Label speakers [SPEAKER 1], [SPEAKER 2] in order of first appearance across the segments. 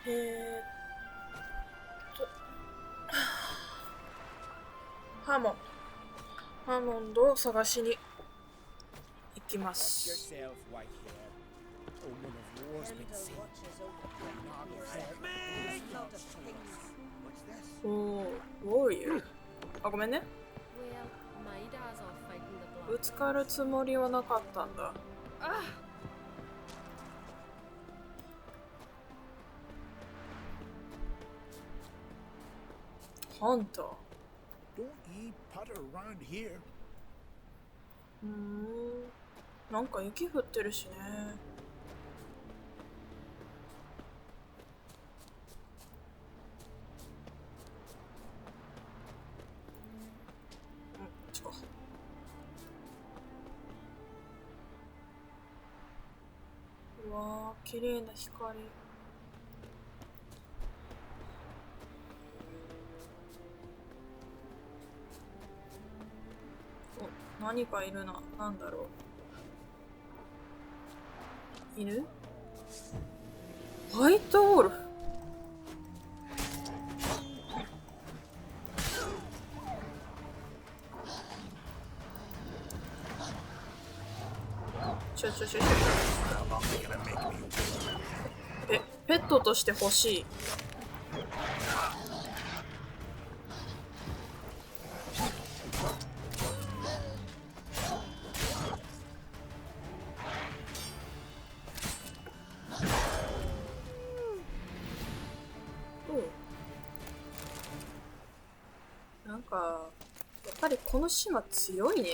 [SPEAKER 1] えとハーモンドを探しに行きます。おお、ウォーリアー。あ、ごめんね。ぶつかるつもりはなかったんだ。ハンター。なんか雪降ってるしね。うわー、綺麗な光。お、何かいるな。なんだろう。犬？ホワイトウォルフ。ペットとして欲しい。なんかやっぱりこの島強いね。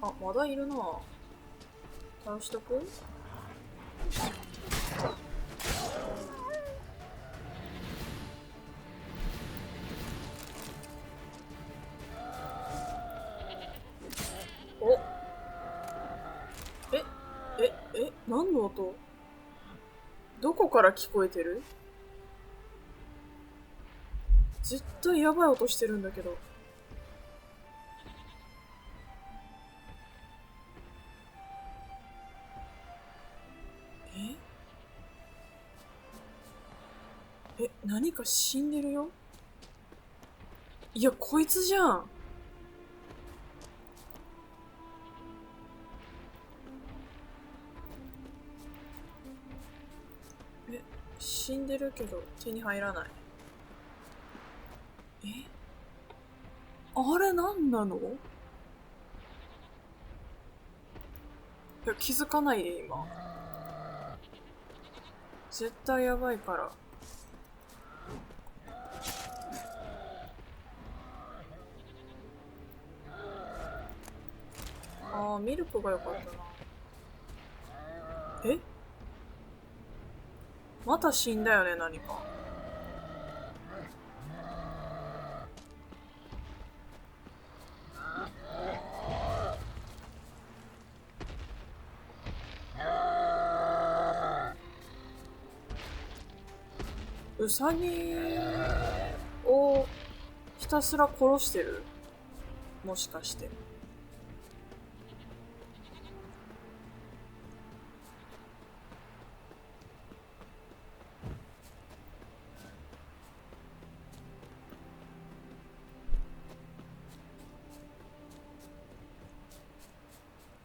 [SPEAKER 1] あ、まだいるな。倒しとく？お、何の音？どこから聞こえてる？絶対やばい音してるんだけど。何か死んでるよ。いや、こいつじゃん。死んでるけど手に入らない。あれ何なの？いや、気づかないで今。絶対やばいから。ああ、ミルクが良かったな。また死んだよね、何か。ウサギをひたすら殺してる？もしかして。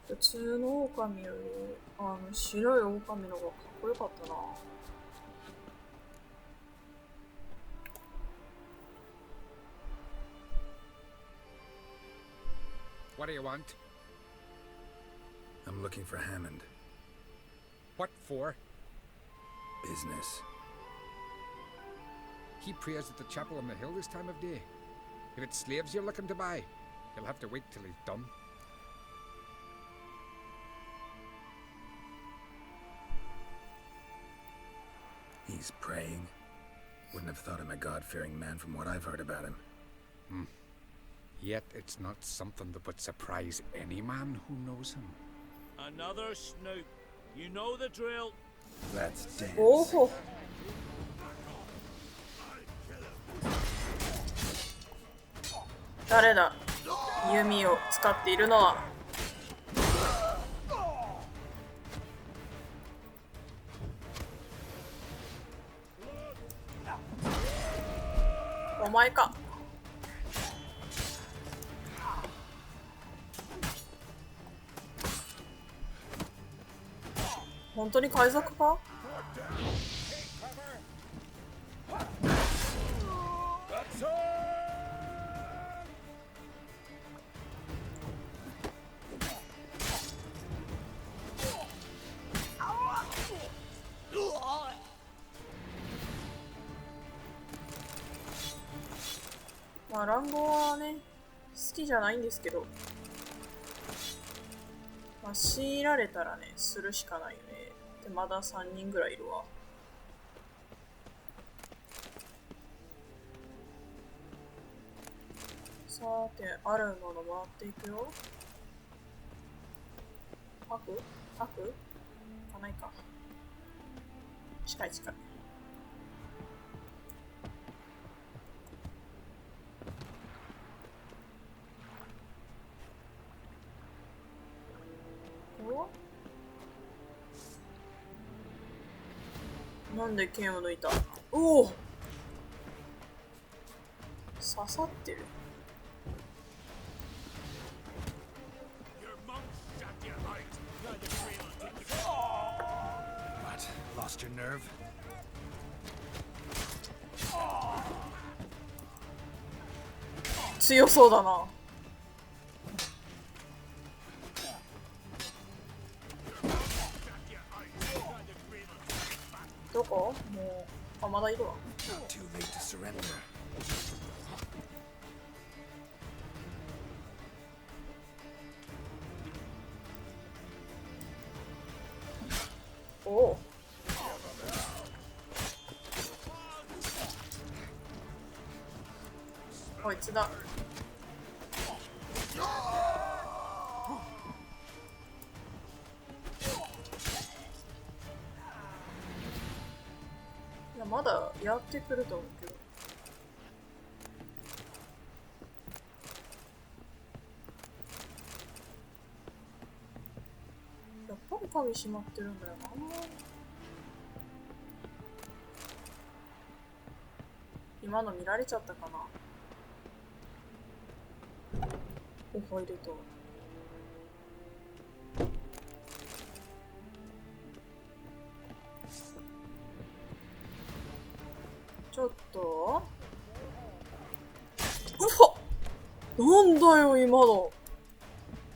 [SPEAKER 1] 普通の狼より白い狼の方がかっこよかったな。
[SPEAKER 2] What do you want?
[SPEAKER 3] I'm looking for Hammond.
[SPEAKER 2] What for?
[SPEAKER 3] Business.
[SPEAKER 2] He prays at the chapel on the hill this time of day. If it's slaves you're looking to buy, you'll have to wait till he's done.
[SPEAKER 3] He's praying. Wouldn't have thought him a God-fearing man from what I've heard about him.
[SPEAKER 2] Yet it's not something that would surprise any man who knows him.
[SPEAKER 4] Another snoop. You know the drill.
[SPEAKER 3] Let's dance.
[SPEAKER 1] おお。誰だ？弓を使っているのは。お前か。本当に海賊か？まあ乱暴はね好きじゃないんですけど、まあ、強いられたらねするしかないよね。でまだ3人ぐらいいるわ。さてあるものもらっていくよ。吐くかないか。近い。なんで剣を抜いた？おお、刺さってる。
[SPEAKER 3] What? Lost your nerve?
[SPEAKER 1] 強そうだな。どこ？もう、あ、まだいるわ。
[SPEAKER 3] Too late to surrender.
[SPEAKER 1] おお。こいつだ。いや、まだやってくると思うけど。やっぱり鍵閉まってるんだよな。今の見られちゃったかな。お、入れた。ちょっとうわ、なんだよ今の。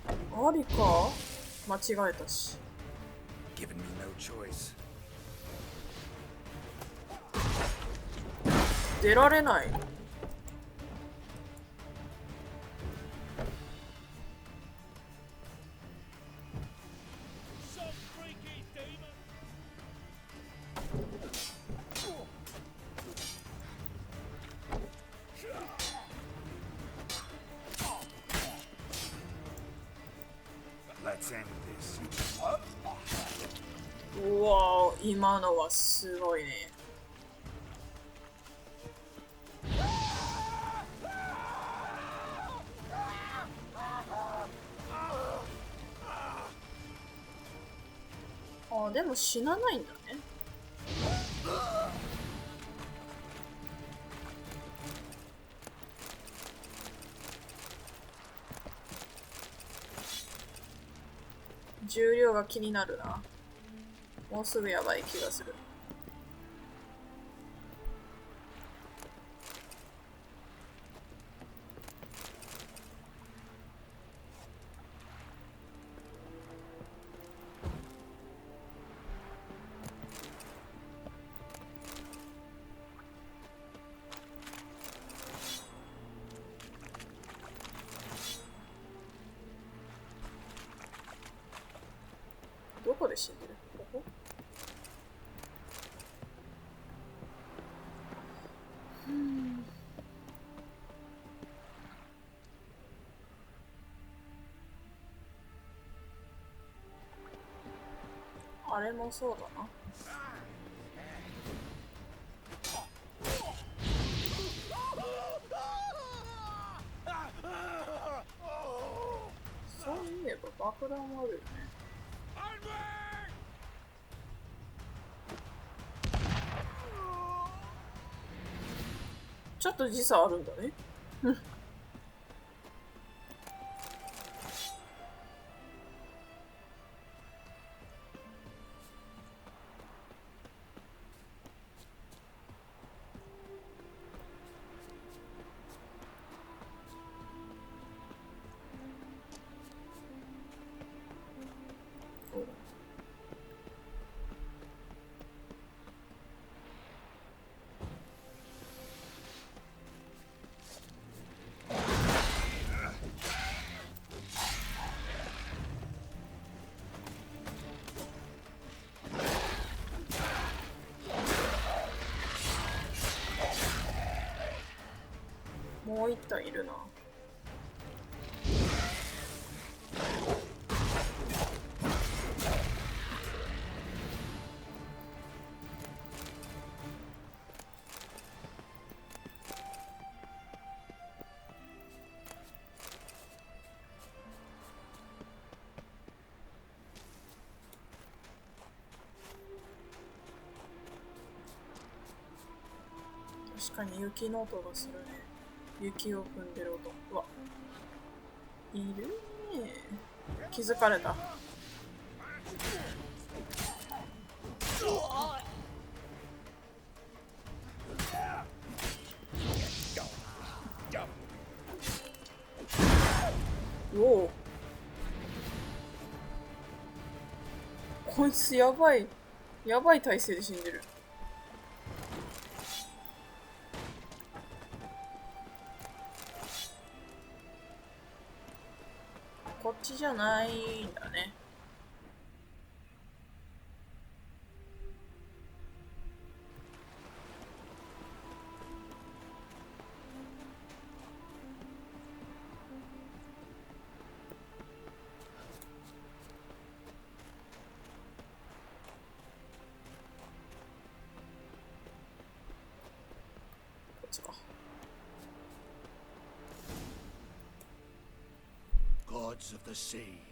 [SPEAKER 1] ありか？間違えたし。
[SPEAKER 3] Given me no choice.
[SPEAKER 1] 出られない。
[SPEAKER 3] Let's end this.
[SPEAKER 1] うわー、今のはすごいね。あ、でも死なないんだね。重量が気になるな。もうすぐやばい気がする。どこで死んでる？ここ？あれもそうだな。そういえば爆弾もあるよね。ちょっと時差あるんだね。もう一体いるな。確かに雪の音がするね。雪を踏んでる音。うわ、いるね。気づかれた。おお、こいつやばい体勢で死んでる。こっちじゃないんだね。こっちか。
[SPEAKER 4] Gods of the sea,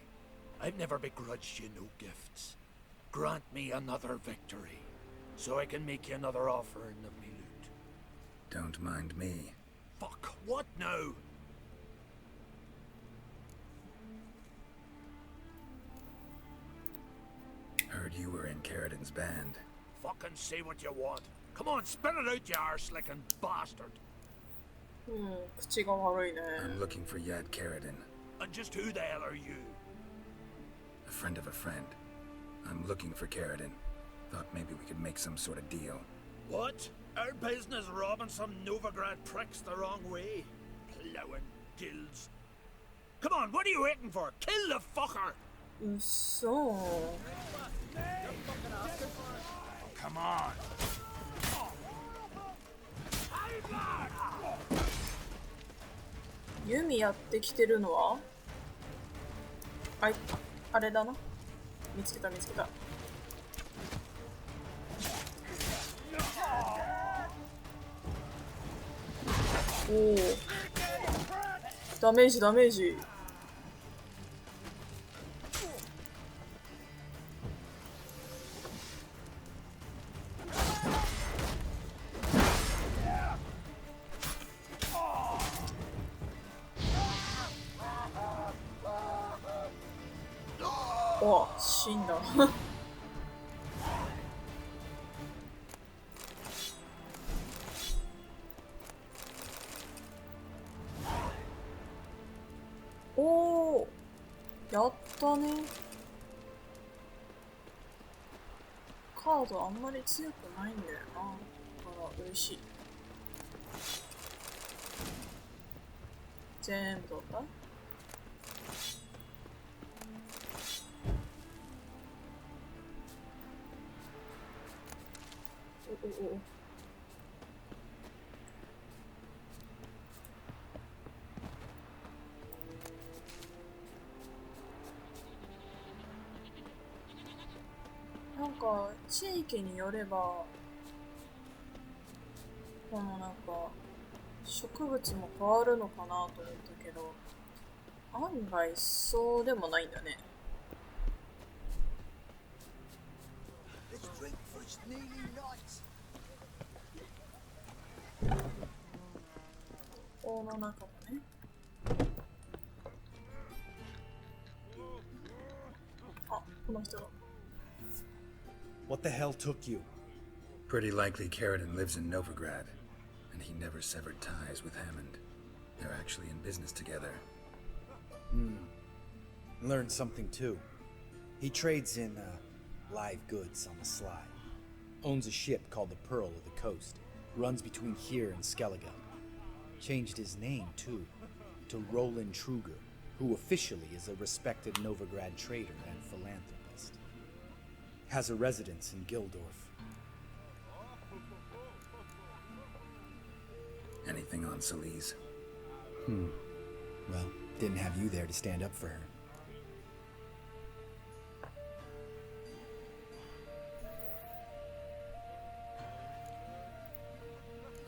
[SPEAKER 4] I've never begrudged you no gifts. Grant me another victory, so I can make you another offering of me loot.
[SPEAKER 3] Don't mind me.
[SPEAKER 4] Fuck, what now?
[SPEAKER 3] Heard you were in Carradin's band.
[SPEAKER 4] Fucking say what you want. Come on, spit it out, you arse-licking bastard.
[SPEAKER 1] 口が悪いね。
[SPEAKER 3] I'm looking for Yad Carradin,
[SPEAKER 4] And just who the hell are you?
[SPEAKER 3] a friend of a friend. I'm looking for Carradin. Thought maybe we could make some sort of deal.
[SPEAKER 4] What? Our business robbing some Novigrad pricks the wrong way? Plowing guilds. Come on, what are you waiting for? Kill the fucker!
[SPEAKER 1] うそ。
[SPEAKER 4] Come on.
[SPEAKER 1] ユミやってきてるのはあれだな。見つけた。おお、ダメージ。お、死んだ。おー、やったね。カードあんまり強くないんだよな。だから嬉しい。全部どうだ？お。なんか地域によればこのなんか植物も変わるのかなと思ったけど、案外そうでもないんだね。王の中だね。あ、この人だ。
[SPEAKER 5] What the hell took you?
[SPEAKER 3] Pretty likely Carradine lives in Novigrad, and he never severed ties with Hammond. They're actually in business together.
[SPEAKER 5] Learned something too. He trades in live goods on the sly. Owns a ship called the Pearl of the Coast. Runs between here and Skellige. Changed his name too, to Roland Truger, who officially is a respected Novigrad trader and philanthropist. Has a residence in Gildorf.
[SPEAKER 3] Anything on Celise?
[SPEAKER 5] Well, didn't have you there to stand up for her.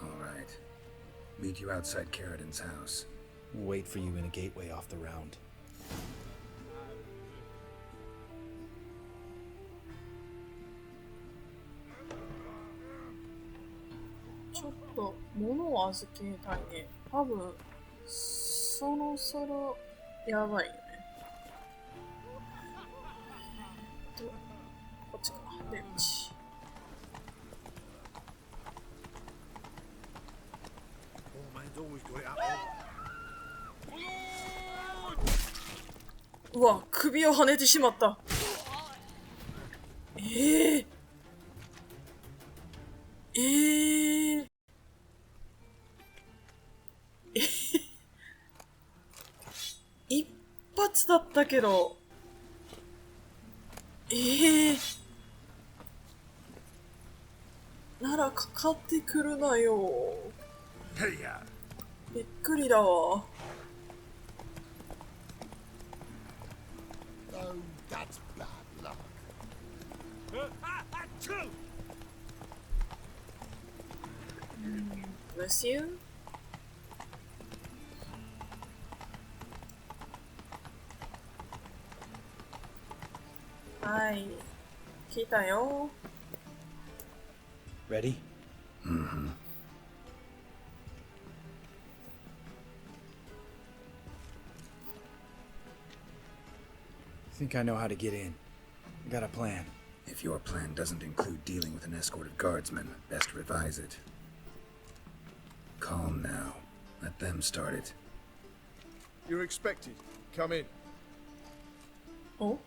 [SPEAKER 3] All right. Meet you outside Carradine's house.
[SPEAKER 5] We'll wait for you in a gateway off the round.
[SPEAKER 1] ちょっと物を預けたいね。多分そろそろやばいよね。こっちか。出口。うわ、首を跳ねてしまった。一発だったけど。ならかかってくるなよ。びっくりだわ。
[SPEAKER 4] Oh, that's bad luck.
[SPEAKER 1] Bless you. はい。来たよ。
[SPEAKER 5] Ready? Think I know how to get in. Got a plan.
[SPEAKER 3] If your plan doesn't include dealing with an escort of guardsmen, best revise it. Calm now. Let them start it.
[SPEAKER 6] You're expected. Come in.
[SPEAKER 1] お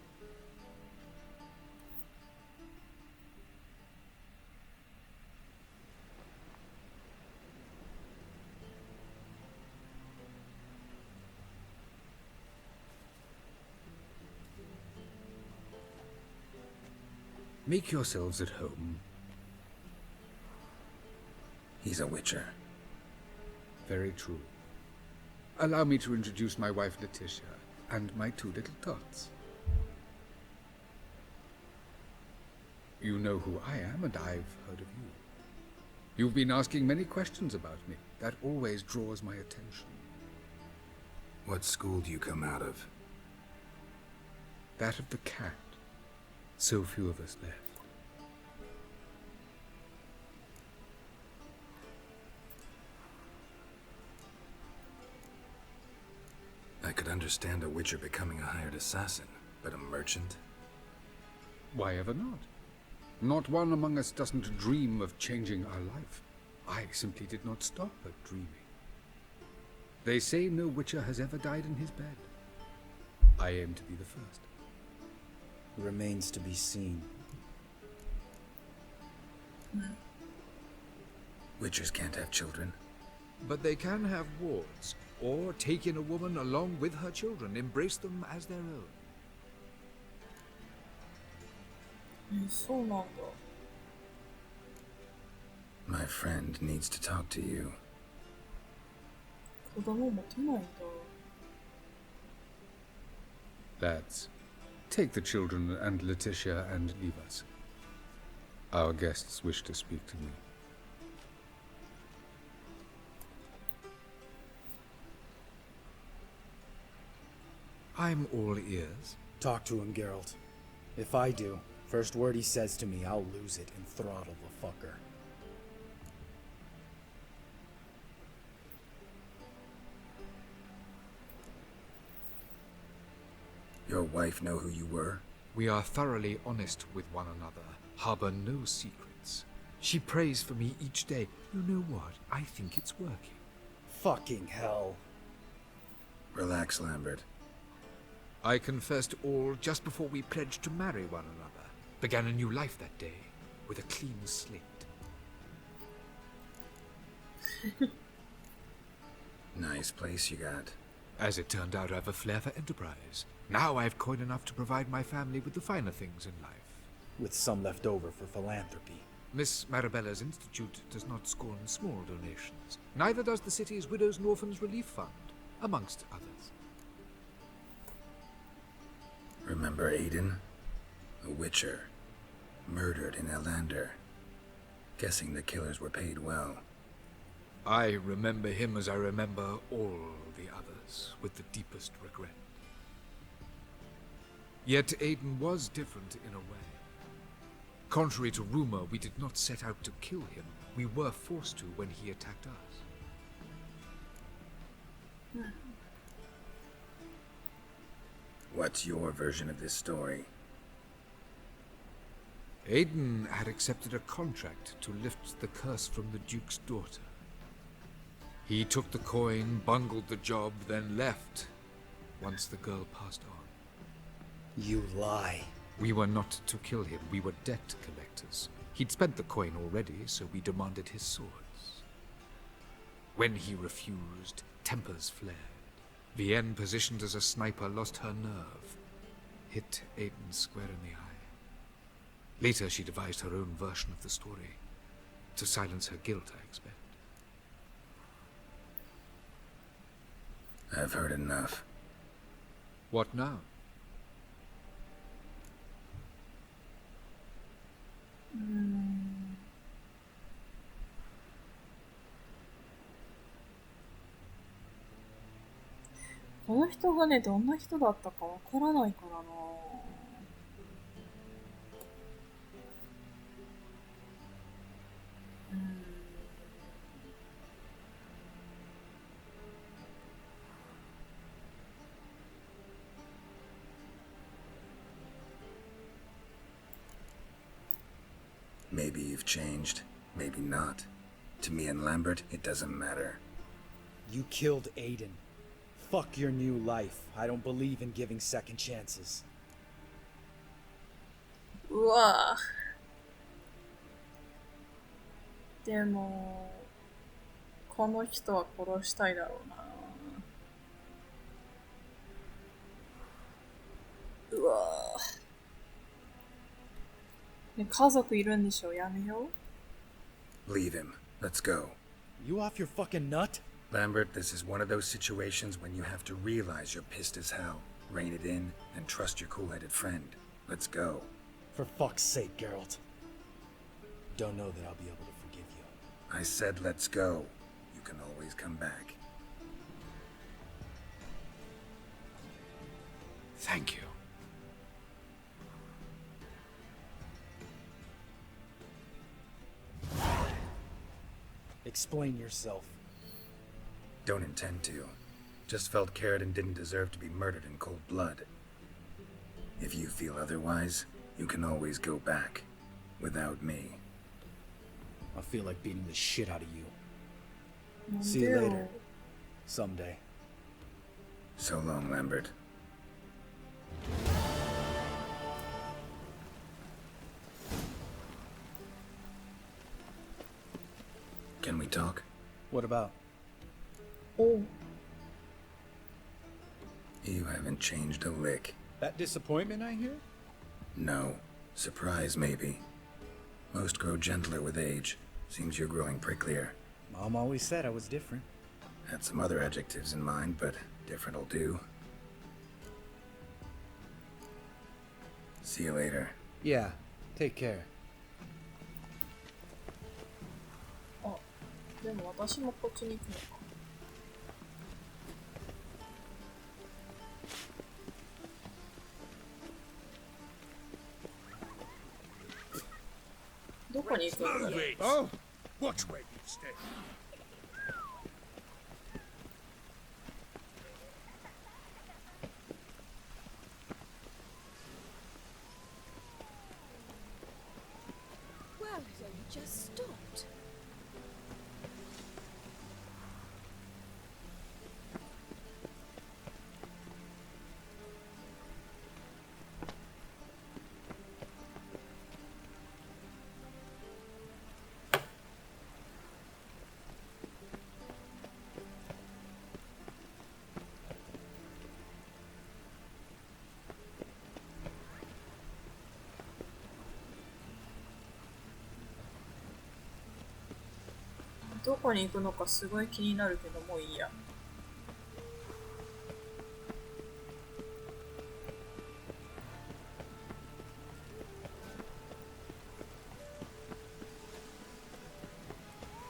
[SPEAKER 2] Make yourselves at home.
[SPEAKER 3] He's a witcher.
[SPEAKER 2] Very true. Allow me to introduce my wife Letitia and my two little tots. You know who I am, and I've heard of you. You've been asking many questions about me. That always draws my attention.
[SPEAKER 3] What school do you come out of?
[SPEAKER 2] That of the cat. So few of us left.
[SPEAKER 3] I could understand a witcher becoming a hired assassin, but a merchant?
[SPEAKER 2] Why ever not? Not one among us doesn't dream of changing our life. I simply did not stop at dreaming. They say no witcher has ever died in his bed. I aim to be the first.
[SPEAKER 5] Remains to be seen.
[SPEAKER 3] Witchers can't have children.
[SPEAKER 2] But they can have wards, or take in a woman along with her children, embrace them as their own.
[SPEAKER 1] そうなんだ。
[SPEAKER 3] My friend needs to talk to you.
[SPEAKER 1] 子供持てないんだ。
[SPEAKER 2] Lads, take the children and Letitia and leave us. Our guests wish to speak to me. I'm all ears.
[SPEAKER 5] Talk to him, Geralt. If I do, first word he says to me, I'll lose it and throttle the fucker.
[SPEAKER 3] Your wife know who you were?
[SPEAKER 2] We are thoroughly honest with one another, harbor no secrets. She prays for me each day. You know what? I think it's working.
[SPEAKER 5] Fucking hell.
[SPEAKER 3] Relax, Lambert.
[SPEAKER 2] I confessed all just before we pledged to marry one another. Began a new life that day, with a clean slate.
[SPEAKER 3] Nice place you got.
[SPEAKER 2] As it turned out, I have a flair for enterprise. Now I have coin enough to provide my family with the finer things in life.
[SPEAKER 5] With some left over for philanthropy.
[SPEAKER 2] Miss Marabella's institute does not scorn small donations. Neither does the city's Widows and Orphans Relief Fund, amongst others.
[SPEAKER 3] Remember Aiden? A witcher. Murdered in Elander. Guessing the killers were paid well.
[SPEAKER 2] I remember him as I remember all the others, with the deepest regret. Yet Aiden was different in a way. Contrary to rumor, we did not set out to kill him. We were forced to when he attacked us.
[SPEAKER 3] What's your version of this story?
[SPEAKER 2] Aiden had accepted a contract to lift the curse from the Duke's daughter. He took the coin, bungled the job, then left, once the girl passed on.
[SPEAKER 5] You lie.
[SPEAKER 2] We were not to kill him, we were debt collectors. He'd spent the coin already, so we demanded his swords. When he refused, tempers flared. Vienne, positioned as a sniper, lost her nerve. Hit Aiden square in the eye. Later, she devised her own version of the story. To silence her guilt, I expect.
[SPEAKER 3] I've heard enough.
[SPEAKER 2] What now?
[SPEAKER 1] この人がね、どんな人だったかわからないからな。
[SPEAKER 3] Maybe you've changed, maybe not. To me and Lambert, it doesn't matter.
[SPEAKER 5] You killed Aiden. Fuck your new life. I don't believe in giving second chances.
[SPEAKER 1] うわぁ。でも、この人は殺したいだろうな。うわぁ。ね、家族いるんでしょ？やめよう。
[SPEAKER 3] Leave him. Let's go.
[SPEAKER 5] You off your fucking nut?
[SPEAKER 3] Lambert, this is one of those situations when you have to realize you're pissed as hell, rein it in, and trust your cool-headed friend. Let's go.
[SPEAKER 5] For fuck's sake, Geralt. Don't know that I'll be able to forgive you.
[SPEAKER 3] I said let's go. You can always come back.
[SPEAKER 2] Thank you.
[SPEAKER 5] Explain yourself.
[SPEAKER 3] Don't intend to. Just felt Carradine didn't deserve to be murdered in cold blood. If you feel otherwise, you can always go back. Without me.
[SPEAKER 5] I feel like beating the shit out of you. See you later. Someday.
[SPEAKER 3] So long, Lambert. Can we talk?
[SPEAKER 5] What about?
[SPEAKER 1] Oh.
[SPEAKER 3] You haven't changed a lick.
[SPEAKER 5] That disappointment I hear?
[SPEAKER 3] No. Surprise, maybe. Most grow gentler with age. Seems you're growing pricklier.
[SPEAKER 5] Mom always said I was different.
[SPEAKER 3] Had some other adjectives in mind, but different'll do. See you later.
[SPEAKER 5] Yeah, take care.
[SPEAKER 1] あ、でも私もこっちに行くのか。どこに行くの？
[SPEAKER 6] Oh, watch where you stay.
[SPEAKER 7] just stopped.
[SPEAKER 1] Oh, どこに行くのかすごい気になるけど、もういいや。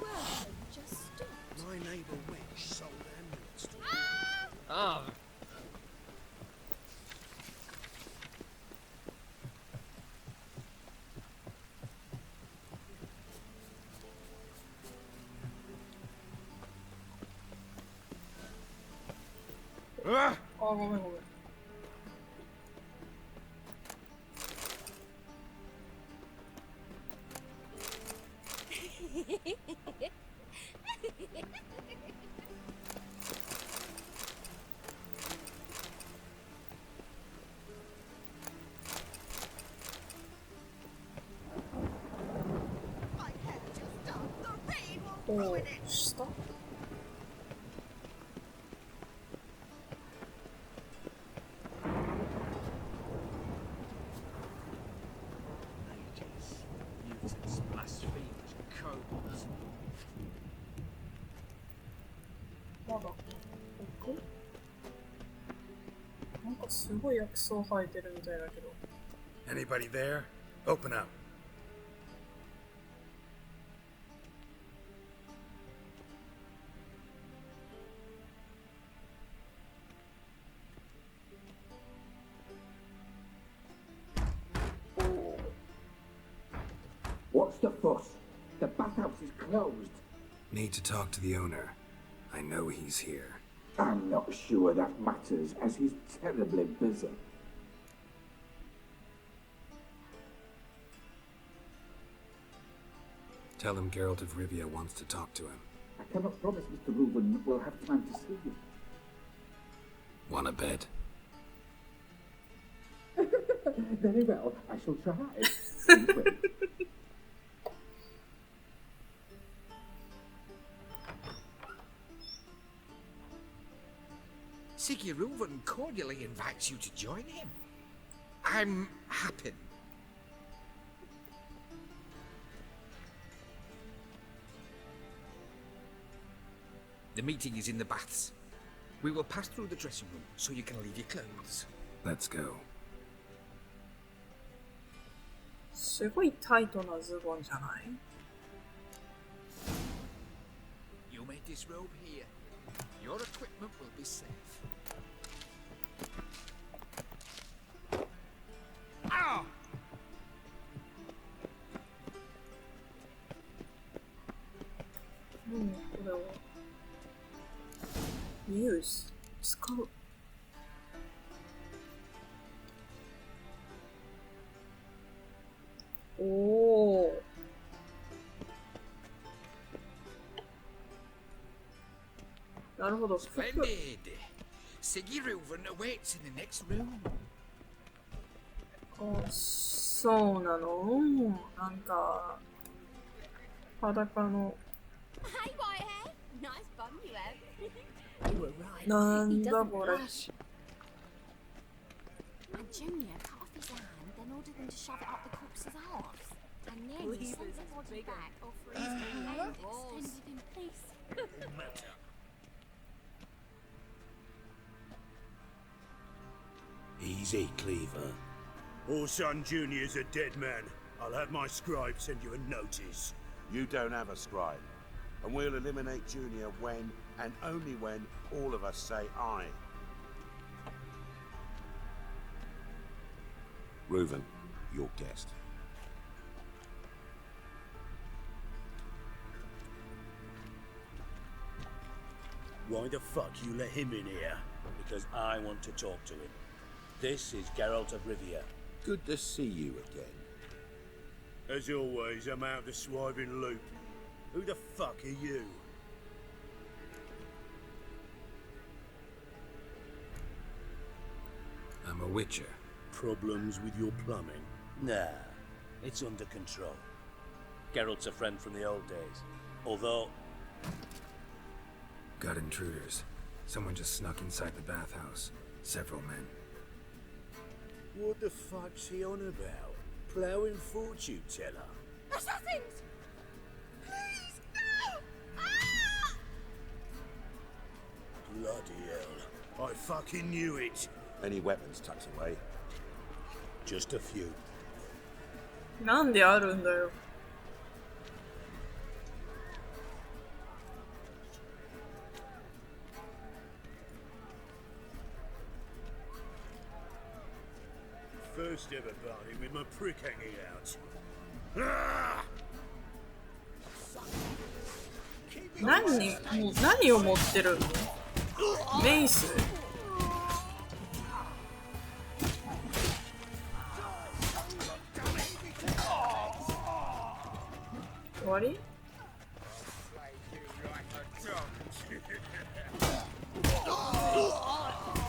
[SPEAKER 7] Well, just stopped.
[SPEAKER 6] My neighbour Witch sold amulets to me.
[SPEAKER 8] Ah,
[SPEAKER 1] Ah, ごめんごめん。おお、下？
[SPEAKER 6] Mages, mutants, blasphemers, kobolds.
[SPEAKER 1] まだ奥？なんかすごい薬草生えてるみたいだけど。
[SPEAKER 3] Anybody there? Open up.
[SPEAKER 9] What's the fuss? The bathhouse is closed.
[SPEAKER 3] Need to talk to the owner. I know he's here.
[SPEAKER 9] I'm not sure that matters, as he's terribly busy.
[SPEAKER 3] Tell him Geralt of Rivia wants to talk to him.
[SPEAKER 9] I cannot promise Mr. Reuben will have time to see you.
[SPEAKER 3] Want a bed?
[SPEAKER 9] Very well, I shall try. Anyway,
[SPEAKER 10] Siguruvin cordially invites you to join him. I'm happy. The meeting is in the baths. We will pass through the dressing room so you can leave your clothes.
[SPEAKER 3] Let's go.
[SPEAKER 1] すごいタイトなズボンじゃない？
[SPEAKER 10] You may disrobe here. Your equipment will be safe. Ah!
[SPEAKER 1] うん、これは。Use 使う。おお。なるほど。
[SPEAKER 10] Splendid! Siguruvin awaits in the next room.
[SPEAKER 1] あ、そうなの？なんか裸の
[SPEAKER 7] Hey, Whitehair! Nice bum you have. You were right.
[SPEAKER 1] なん
[SPEAKER 7] He
[SPEAKER 1] だ
[SPEAKER 7] doesn't
[SPEAKER 1] これ。
[SPEAKER 7] blush. And Junior cut off his hand, then ordered them to shove it up the corpse's arse. And then he sent the body back, offering his hand extended in peace.
[SPEAKER 6] Matter.
[SPEAKER 4] Easy, Cleaver.
[SPEAKER 6] Orson Jr.'s a dead man. I'll have my scribe send you a notice.
[SPEAKER 11] You don't have a scribe. And we'll eliminate Junior when, and only when, all of us say aye. Reuven, your guest.
[SPEAKER 6] Why the fuck you let him in here? Because I want to talk to him. This is Geralt of Rivia.
[SPEAKER 11] Good to see you again.
[SPEAKER 6] As always, I'm out of the swiving loop. Who the fuck are you?
[SPEAKER 3] I'm a witcher.
[SPEAKER 6] Problems with your plumbing?
[SPEAKER 8] Nah, it's under control. Geralt's a friend from the old days. Although...
[SPEAKER 3] Got intruders. Someone just snuck inside the bathhouse. Several men.
[SPEAKER 6] What the fuck's he on about? Ploughing fortune teller?
[SPEAKER 7] Assassins! Please, no! Ah!
[SPEAKER 6] Bloody hell. I fucking knew it.
[SPEAKER 11] Any weapons tucked away?
[SPEAKER 6] Just a few.
[SPEAKER 1] なんであるんだよ。
[SPEAKER 6] First ever party with my prick hanging out. Ah!
[SPEAKER 1] 何を持ってるの？メイス？終わり？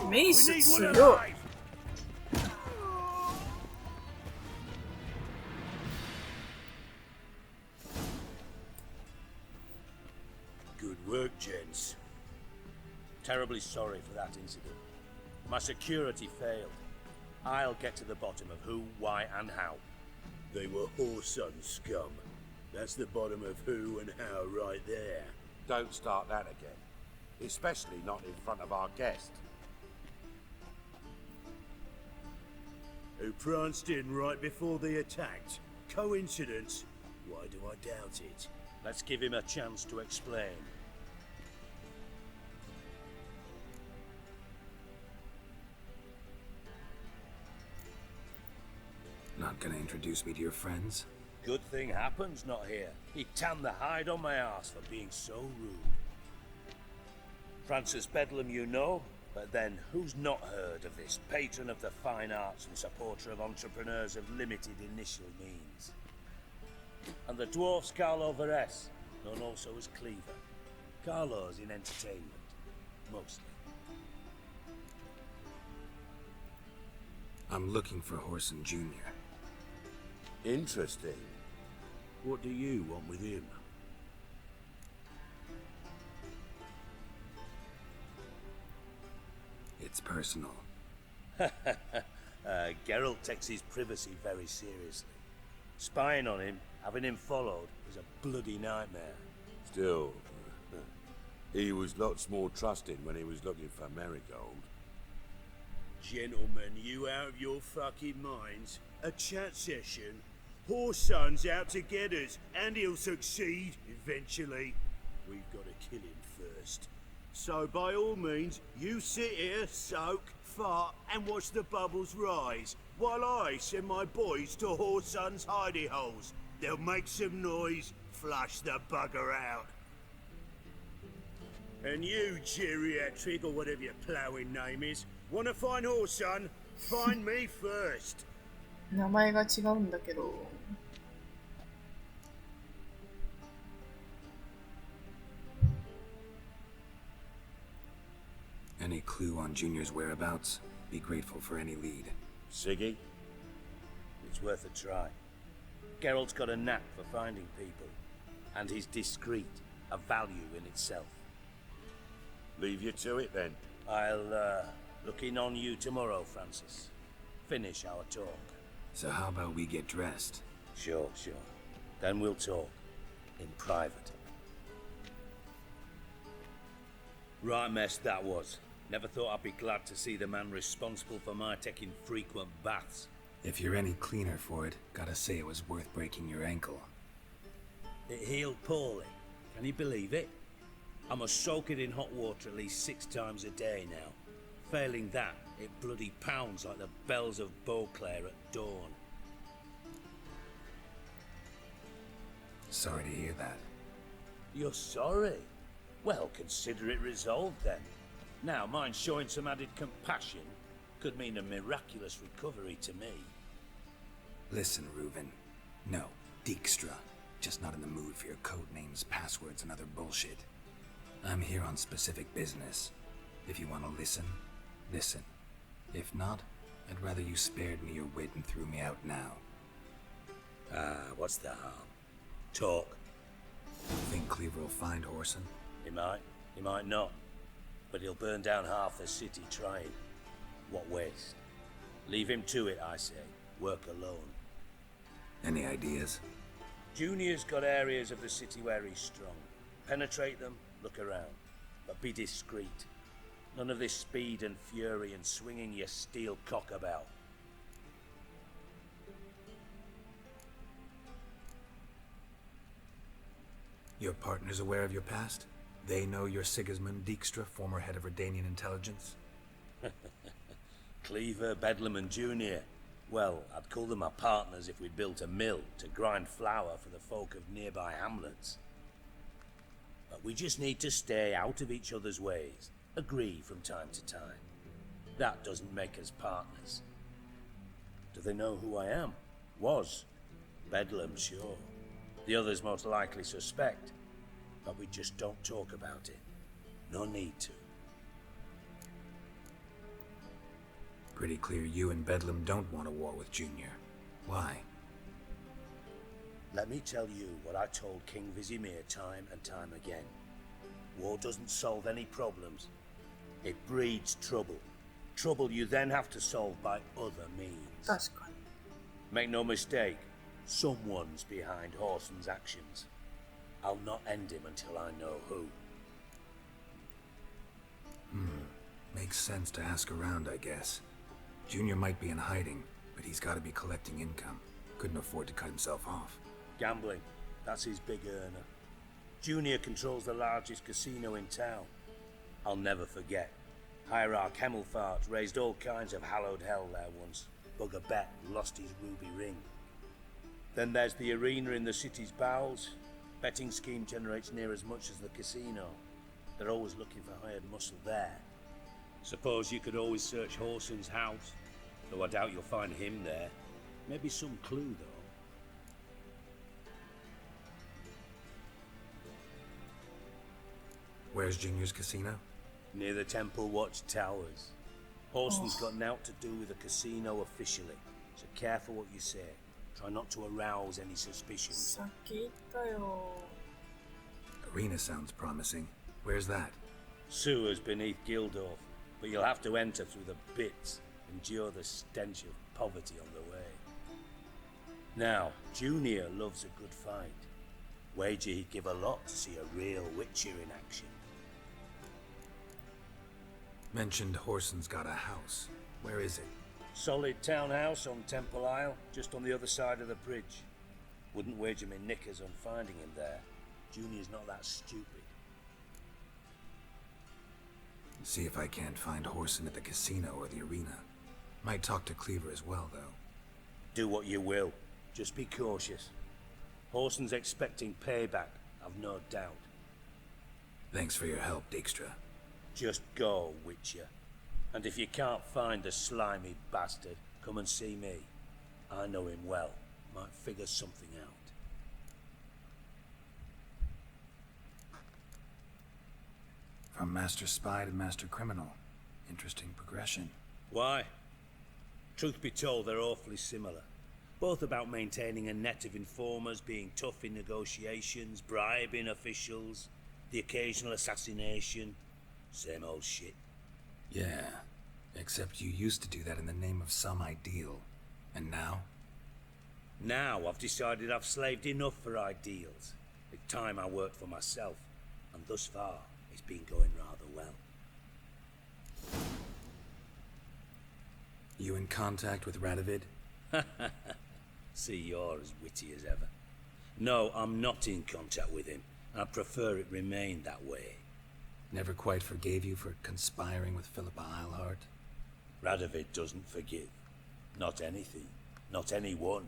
[SPEAKER 1] メイス強い。
[SPEAKER 6] Good work, gents.
[SPEAKER 8] Terribly sorry for that incident. My security failed. I'll get to the bottom of who, why, and how.
[SPEAKER 6] They were whoreson scum. That's the bottom of who and how right there.
[SPEAKER 11] Don't start that again. Especially not in front of our guest.
[SPEAKER 6] Who pranced in right before they attacked. Coincidence? Why do I doubt it?
[SPEAKER 8] Let's give him a chance to explain.
[SPEAKER 3] Not gonna introduce me to your friends?
[SPEAKER 8] Good thing Happen's not here. He tanned the hide on my ass for being so rude. Francis Bedlam you know, but then who's not heard of this patron of the fine arts and supporter of entrepreneurs of limited initial means? And the dwarf's Carlo Veres, known also as Cleaver. Carlo's in entertainment, mostly.
[SPEAKER 3] I'm looking for Whoreson Jr.
[SPEAKER 11] Interesting.
[SPEAKER 6] What do you want with him?
[SPEAKER 3] It's personal.
[SPEAKER 8] Geralt takes his privacy very seriously. Spying on him, having him followed, is a bloody nightmare.
[SPEAKER 11] Still, he was lots more trusting when he was looking for Marigold.
[SPEAKER 6] Gentlemen, you out of your fucking minds? A chat session? Whoreson's out to get us, and he'll succeed eventually. We've got to kill him first. So by all means, you sit here, soak, fart, and watch the bubbles rise, while I send my boys to Whoreson's hidey holes. They'll make some noise, flush the bugger out. And you, geriatric, or whatever your ploughing name is, wanna find Whoreson? Find me first.
[SPEAKER 1] 名前が違うんだけど。
[SPEAKER 3] Any clue on Junior's whereabouts? Be grateful for any lead.
[SPEAKER 8] Siggy? It's worth a try. Geralt's got a knack for finding people. And he's discreet, a value in itself.
[SPEAKER 11] Leave you to it then.
[SPEAKER 8] I'll, look in on you tomorrow, Francis. Finish our talk.
[SPEAKER 3] So how about we get dressed?
[SPEAKER 8] Sure. Then we'll talk. In private. Right mess that was. Never thought I'd be glad to see the man responsible for my taking frequent baths.
[SPEAKER 3] If you're any cleaner for it, gotta say it was worth breaking your ankle.
[SPEAKER 8] It healed poorly. Can you believe it? I must soak it in hot water at least 6 times a day now. Failing that, it bloody pounds like the bells of Beauclair at dawn.
[SPEAKER 3] Sorry to hear that.
[SPEAKER 8] You're sorry? Well, consider it resolved then. Now, mine showing some added compassion could mean a miraculous recovery to me.
[SPEAKER 3] Listen, Reuven. No, Dijkstra. Just not in the mood for your code names, passwords, and other bullshit. I'm here on specific business. If you want to listen, listen. If not, I'd rather you spared me your wit and threw me out now.
[SPEAKER 8] What's the harm? Talk.
[SPEAKER 3] Think Cleaver will find Horson?
[SPEAKER 8] He might not. But he'll burn down half the city trying. What waste? Leave him to it, I say. Work alone.
[SPEAKER 3] Any ideas?
[SPEAKER 8] Junior's got areas of the city where he's strong. Penetrate them, look around. But be discreet. None of this speed and fury and swinging your steel cock about.
[SPEAKER 3] Your partner's aware of your past? They know you're Sigismund Dijkstra, former head of Redanian intelligence?
[SPEAKER 8] Cleaver, Bedlam and Junior. Well, I'd call them our partners if we'd built a mill to grind flour for the folk of nearby hamlets. But we just need to stay out of each other's ways. Agree from time to time. That doesn't make us partners. Do they know who I am? Was. Bedlam, sure. The others most likely suspect. But we just don't talk about it. No need to.
[SPEAKER 3] Pretty clear you and Bedlam don't want a war with Junior. Why?
[SPEAKER 8] Let me tell you what I told King Vizimir time and time again. War doesn't solve any problems. It breeds trouble. Trouble you then have to solve by other means.
[SPEAKER 1] That's good.
[SPEAKER 8] Make no mistake, someone's behind Horson's actions. I'll not end him until I know who.
[SPEAKER 3] Makes sense to ask around, I guess. Junior might be in hiding, but he's got to be collecting income. Couldn't afford to cut himself off.
[SPEAKER 8] Gambling, that's his big earner. Junior controls the largest casino in town. I'll never forget. Hierarch Hemmelfart raised all kinds of hallowed hell there once. Bugger bet lost his ruby ring. Then there's the arena in the city's bowels. Betting scheme generates near as much as the casino. They're always looking for hired muscle there. Suppose you could always search Horson's house, though I doubt you'll find him there. Maybe some clue, though.
[SPEAKER 3] Where's Junior's casino?
[SPEAKER 8] Near the Temple Watch Towers. Horson's got nought to do with the casino officially, so careful what you say. Try not to arouse any suspicion.
[SPEAKER 1] さっき言ったよ。
[SPEAKER 3] Arena sounds promising. Where's that?
[SPEAKER 8] Sewers beneath Gildorf, but you'll have to enter through the bits, endure the stench of poverty on the way. Now, Junior loves a good fight. Wager he'd give a lot to see a real Witcher in action.
[SPEAKER 3] Mentioned Horson's got a house. Where is it?
[SPEAKER 8] Solid townhouse on Temple Isle, just on the other side of the bridge. Wouldn't wager me knickers on finding him there. Junior's not that stupid.
[SPEAKER 3] See if I can't find Horson at the casino or the arena. Might talk to Cleaver as well, though.
[SPEAKER 8] Do what you will. Just be cautious. Horson's expecting payback, I've no doubt.
[SPEAKER 3] Thanks for your help, Dijkstra.
[SPEAKER 8] Just go, Witcher. And if you can't find the slimy bastard, come and see me. I know him well. Might figure something out.
[SPEAKER 3] From Master Spy to Master Criminal. Interesting progression.
[SPEAKER 8] Why? Truth be told, they're awfully similar. Both about maintaining a net of informers, being tough in negotiations, bribing officials, the occasional assassination. Same old shit.
[SPEAKER 3] Yeah, except you used to do that in the name of some ideal. And now?
[SPEAKER 8] Now I've decided I've slaved enough for ideals. It's time I worked for myself. And thus far, it's been going rather well.
[SPEAKER 3] You in contact with Radovid?
[SPEAKER 8] See, you're as witty as ever. No, I'm not in contact with him. I prefer it remain that way.
[SPEAKER 3] Never quite forgave you for conspiring with Philippa Eilhart?
[SPEAKER 8] Radovid doesn't forgive. Not anything. Not anyone.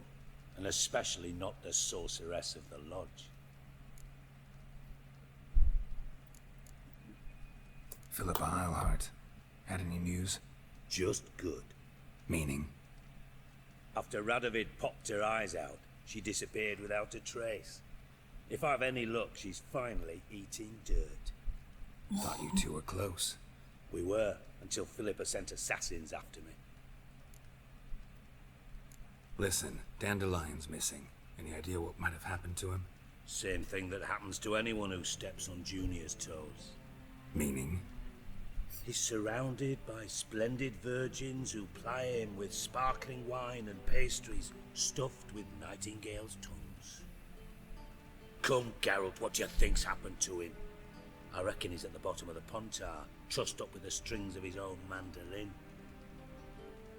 [SPEAKER 8] And especially not the sorceress of the lodge.
[SPEAKER 3] Philippa Eilhart. Had any news?
[SPEAKER 8] Just good.
[SPEAKER 3] Meaning?
[SPEAKER 8] After Radovid popped her eyes out, she disappeared without a trace. If I've any luck, she's finally eating dirt.
[SPEAKER 3] Thought you two were close.
[SPEAKER 8] We were, until Philippa sent assassins after me.
[SPEAKER 3] Listen, Dandelion's missing. Any idea what might have happened to him?
[SPEAKER 8] Same thing that happens to anyone who steps on Junior's toes.
[SPEAKER 3] Meaning?
[SPEAKER 8] He's surrounded by splendid virgins who ply him with sparkling wine and pastries stuffed with nightingales' tongues. Come, Geralt, what do you think's happened to him? I reckon he's at the bottom of the Pontar, trussed up with the strings of his own mandolin.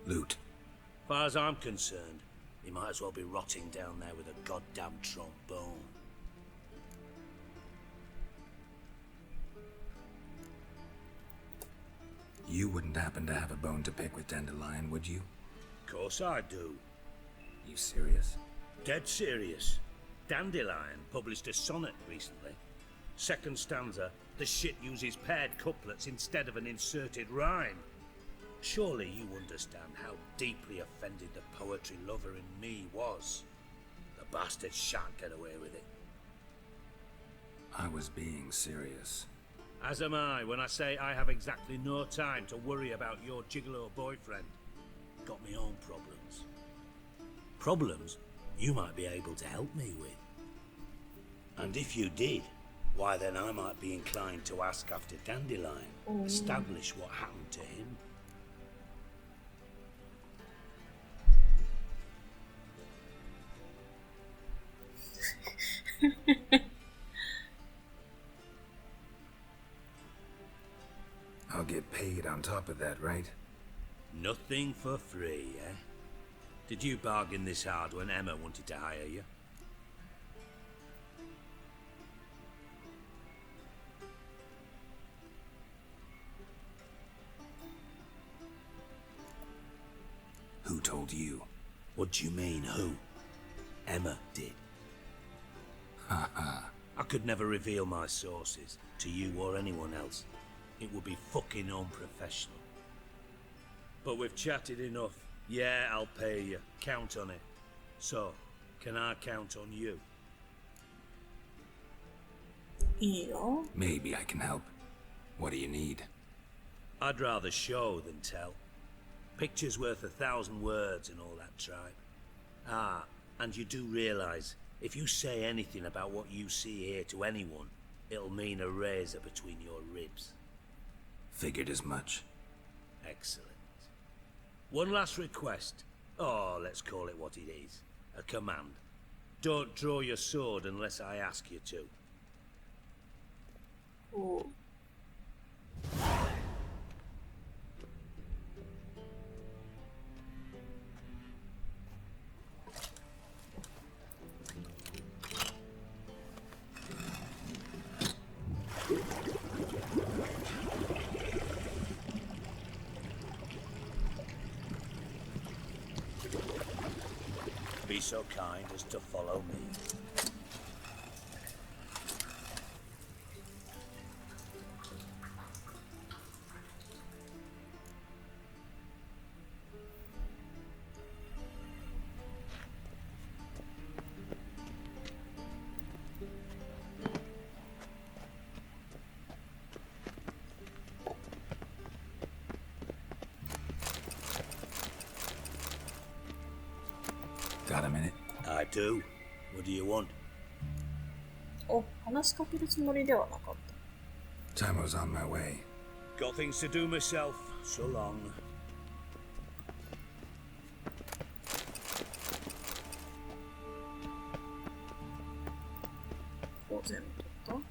[SPEAKER 3] Loot.
[SPEAKER 8] Far as I'm concerned, he might as well be rotting down there with a goddamn trombone.
[SPEAKER 3] You wouldn't happen to have a bone to pick with Dandelion, would you?
[SPEAKER 8] Of course I do.
[SPEAKER 3] You serious?
[SPEAKER 8] Dead serious. Dandelion published a sonnet recently. Second stanza, the shit uses paired couplets instead of an inserted rhyme. Surely you understand how deeply offended the poetry lover in me was. The bastard shan't get away with it.
[SPEAKER 3] I was being serious.
[SPEAKER 8] As am I when I say I have exactly no time to worry about your gigolo boyfriend. Got me own problems. Problems you might be able to help me with. And if you did, why then I might be inclined to ask after Dandelion, establish what happened to him.
[SPEAKER 3] I'll get paid on top of that, right?
[SPEAKER 8] Nothing for free, eh? Did you bargain this hard when Emma wanted to hire you?
[SPEAKER 3] Who told you?
[SPEAKER 8] What do you mean, who? Emma did.
[SPEAKER 3] Ha.
[SPEAKER 8] I could never reveal my sources to you or anyone else. It would be fucking unprofessional. But we've chatted enough. Yeah, I'll pay you. Count on it. So, can I count on you?
[SPEAKER 1] Yeah.
[SPEAKER 3] Maybe I can help. What do you need?
[SPEAKER 8] I'd rather show than tell. Picture's worth 1,000 words and all that tripe. Ah, and you do realise, if you say anything about what you see here to anyone, it'll mean a razor between your ribs.
[SPEAKER 3] Figured as much.
[SPEAKER 8] Excellent. One last request. Oh, let's call it what it is. A command. Don't draw your sword unless I ask you to.
[SPEAKER 1] Oh.
[SPEAKER 8] Be so kind as to follow me.
[SPEAKER 3] Got a minute?
[SPEAKER 8] I do. What do you want?
[SPEAKER 1] お、話しかけるつもりではなかった。
[SPEAKER 3] Time was on my way.
[SPEAKER 8] Got things to do myself. So long.
[SPEAKER 1] こう全部取っ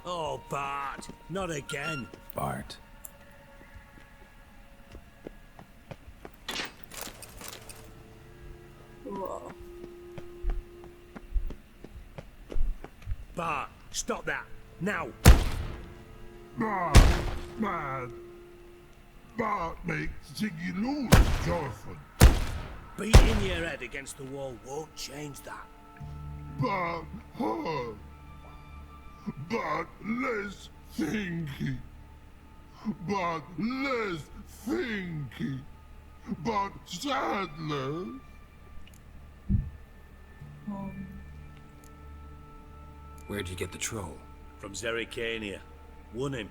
[SPEAKER 8] Oh, Bart! Not again!
[SPEAKER 3] Bart.
[SPEAKER 1] た。うわ。
[SPEAKER 8] Bart, stop that! Now!
[SPEAKER 6] Man, Bart makes Ziggy lose often.
[SPEAKER 8] Beating your head against the wall won't change that.
[SPEAKER 6] Bart hard. But less thinky. But less thinky. But sadness.
[SPEAKER 3] Where'd you get the troll?
[SPEAKER 8] From Zerrikania. Won him.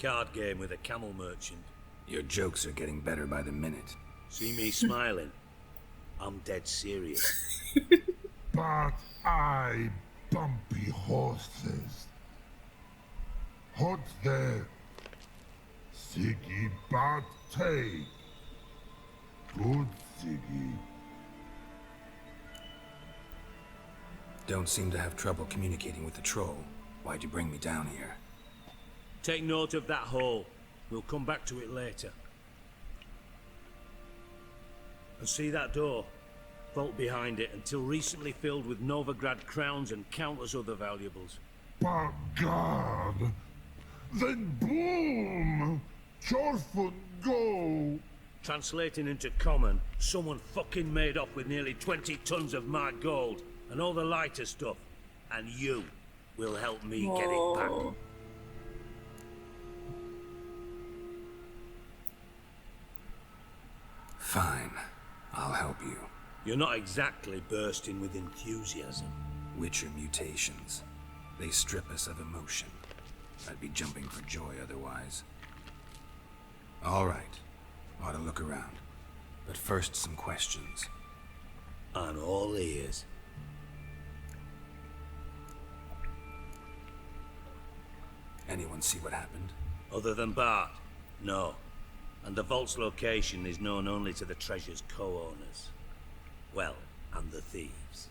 [SPEAKER 8] Card game with a camel merchant.
[SPEAKER 3] Your jokes are getting better by the minute.
[SPEAKER 8] See me smiling? I'm dead serious.
[SPEAKER 12] But I bumpy horses. Hot there. Siggy but take. Good Siggy.
[SPEAKER 3] Don't seem to have trouble communicating with the troll. Why'd you bring me down here?
[SPEAKER 8] Take note of that hole. We'll come back to it later. And see that door? Vault behind it, until recently filled with Novigrad crowns and countless other valuables.
[SPEAKER 12] By God! Then boom! Chorfun go!
[SPEAKER 8] Translating into common, someone fucking made off with nearly 20 tons of my gold, and all the lighter stuff. And you will help me get it back.
[SPEAKER 3] Fine. I'll help you.
[SPEAKER 8] You're not exactly bursting with enthusiasm.
[SPEAKER 3] Witcher mutations. They strip us of emotion. I'd be jumping for joy otherwise. All right. Ought to look around. But first, some questions.
[SPEAKER 8] I'm all ears.
[SPEAKER 3] Anyone see what happened?
[SPEAKER 8] Other than Bart? No. And the vault's location is known only to the treasure's co-owners. Well, and the thieves.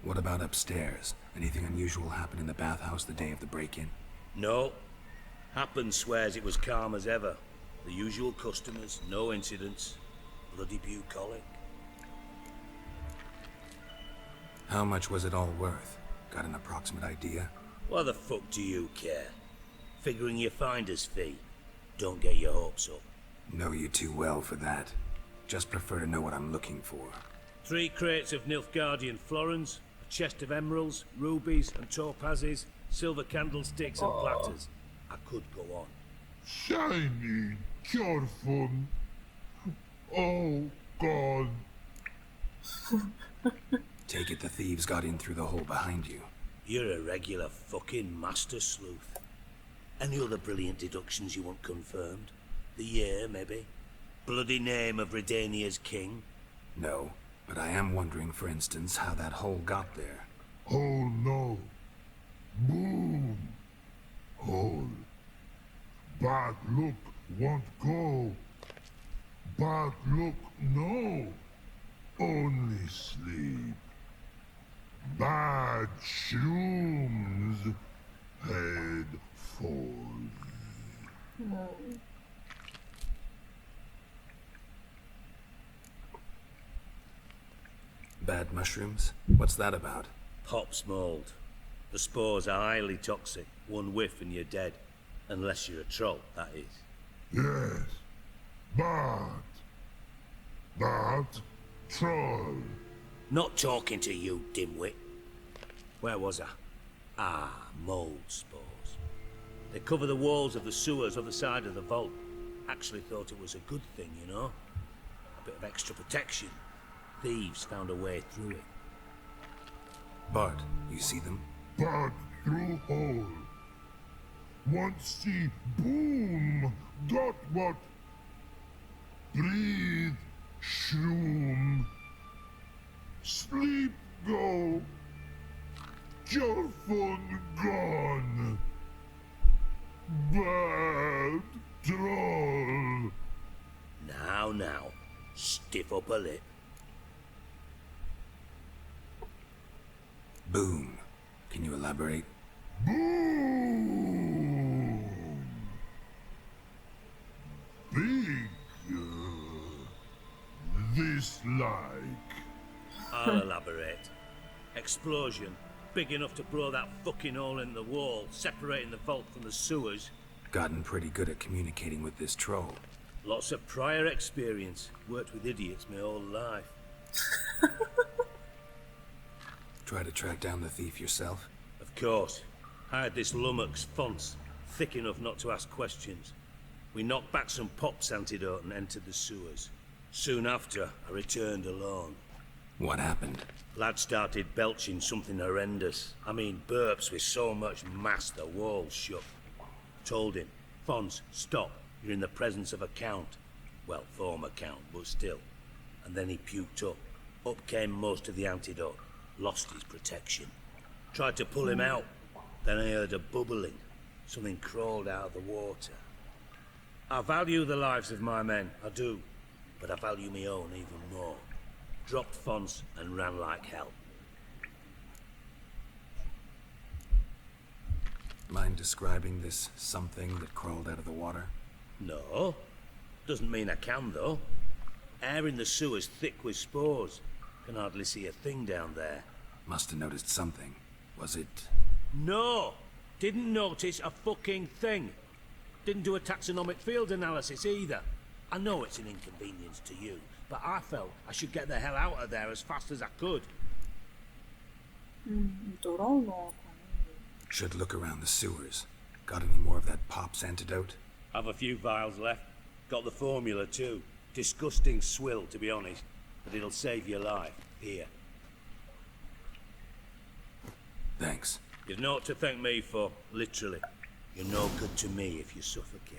[SPEAKER 3] What about upstairs? Anything unusual happen in the bathhouse the day of the break-in?
[SPEAKER 8] No. Happen swears it was calm as ever. The usual customers, no incidents. Bloody bucolic.
[SPEAKER 3] How much was it all worth? Got an approximate idea?
[SPEAKER 8] Why the fuck do you care? Figuring your finder's fee. Don't get your hopes up.
[SPEAKER 3] Know you too well for that. Just prefer to know what I'm looking for.
[SPEAKER 8] 3 crates of Nilfgaardian florins, a chest of emeralds, rubies and topazes, silver candlesticks and platters. I could go on.
[SPEAKER 12] Shiny Chorfun. Oh, God.
[SPEAKER 3] Take it the thieves got in through the hole behind you.
[SPEAKER 8] You're a regular fucking master sleuth. Any other brilliant deductions you want confirmed? The year, maybe? Bloody name of Redania's king?
[SPEAKER 3] No, but I am wondering, for instance, how that hole got there.
[SPEAKER 12] Oh, no. Boom. Hole. Bad look won't go. Bad look no. Only sleep. Bad shrooms. Head falls.
[SPEAKER 3] Bad mushrooms? What's that about?
[SPEAKER 8] Pop's mold. The spores are highly toxic. One whiff and you're dead. Unless you're a troll, that is.
[SPEAKER 12] Yes. Bad troll.
[SPEAKER 8] Not talking to you, dimwit. Where was I? Ah, mold spores. They cover the walls of the sewers other side of the vault. Actually thought it was a good thing, you know? A bit of extra protection. Thieves found a way through it.
[SPEAKER 3] Bart, you see them?
[SPEAKER 12] Bad through hole. Want see boom. Got what? Breathe. Shroom. Sleep go. Your phone gone. Bad troll.
[SPEAKER 8] Now. Stiff up a lip.
[SPEAKER 3] Boom. Can you elaborate?
[SPEAKER 12] Boom. Big. This like.
[SPEAKER 8] I'll elaborate. Explosion. Big enough to blow that fucking hole in the wall, separating the vault from the sewers.
[SPEAKER 3] Gotten pretty good at communicating with this troll.
[SPEAKER 8] Lots of prior experience. Worked with idiots my whole life.
[SPEAKER 3] Try to track down the thief yourself?
[SPEAKER 8] Of course. Hired this lummox, Fonce, thick enough not to ask questions. We knocked back some Pop's antidote and entered the sewers. Soon after, I returned alone.
[SPEAKER 3] What happened?
[SPEAKER 8] Lad started belching something horrendous. I mean, burps with so much mass the walls shook. Told him, Fons, stop. You're in the presence of a count. Well, former count, but still. And then he puked up. Up came most of the antidote. Lost his protection. Tried to pull him out. Then I heard a bubbling. Something crawled out of the water. I value the lives of my men, I do. But I value my own even more. Dropped Fons and ran like hell.
[SPEAKER 3] Mind describing this something that crawled out of the water?
[SPEAKER 8] No. Doesn't mean I can, though. Air in the sewer's thick with spores. Can hardly see a thing down there.
[SPEAKER 3] Must have noticed something. Was it...
[SPEAKER 8] No! Didn't notice a fucking thing. Didn't do a taxonomic field analysis either. I know it's an inconvenience to you, but I felt I should get the hell out of there as fast as I could.
[SPEAKER 3] Should look around the sewers. Got any more of that Pop's antidote?
[SPEAKER 8] Have a few vials left. Got the formula too. Disgusting swill, to be honest. But it'll save your life. Here.
[SPEAKER 3] Thanks.
[SPEAKER 8] You've naught to thank me for, literally. You're no good to me if you suffocate.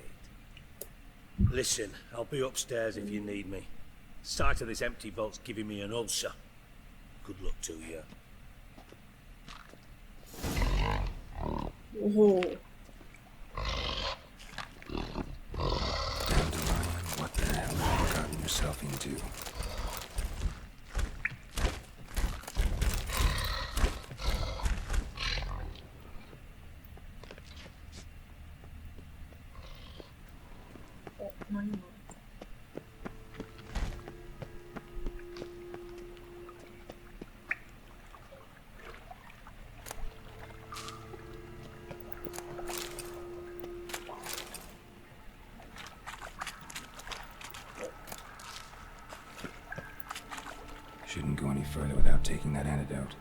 [SPEAKER 8] Listen, I'll be upstairs if you need me. Sight of this empty vault's giving me an ulcer. Good luck to you.
[SPEAKER 1] Oh.
[SPEAKER 3] Dandelion, what the hell have you gotten yourself into? Shouldn't go any further without taking that antidote.